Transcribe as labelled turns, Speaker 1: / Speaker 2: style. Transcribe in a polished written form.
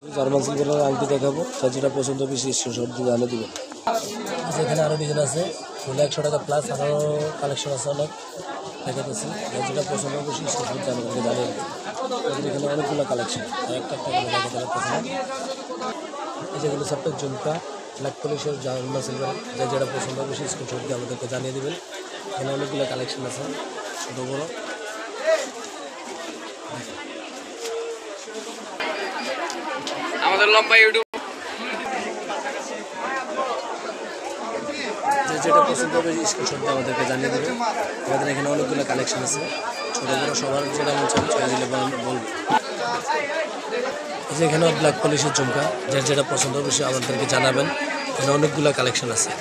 Speaker 1: German সিলভারের আংটি দেখাবো, যার যেটা পছন্দ বেশি স্ক্রিনশট দিয়ে জানিয়ে দেবেন। আচ্ছা, এখানে আরও ডিজাইন আছে, 100 টাকা প্লাস আরও কালেকশন আছে অনেক দেখাতেছি, যার যেটা পছন্দ বেশি স্ক্রিনশট জানিয়ে দেবেন। এখানে অনেকগুলো কালেকশন, একটা করে দেখাতে পারতেছে না। এই যেগুলো সবটা ঝুমকা ব্ল্যাক পলিশের জার্মান সিলভার, যার যেটা পছন্দ বেশি স্ক্রিনশট দিয়ে আমাদেরকে জানিয়ে দেবেন। এখানে অনেকগুলো কালেকশন আছে ছোটো বড়ো।
Speaker 2: আমাদের লম্বা ইউটিউব
Speaker 1: যেটা পছন্দ হবে স্ক্রিনশট দিয়ে আমাদেরকে জানিয়ে দেবে। আমাদের এখানে অনেকগুলো কালেকশন আছে ছোটো বড়ো, সবার যেটা মন চান চলে দিলে বলবো। যে এখানে ব্ল্যাক পলিশের ঝুমকা, যার যেটা পছন্দ বেশি আমাদেরকে জানাবেন। এখানে অনেকগুলো কালেকশন আছে।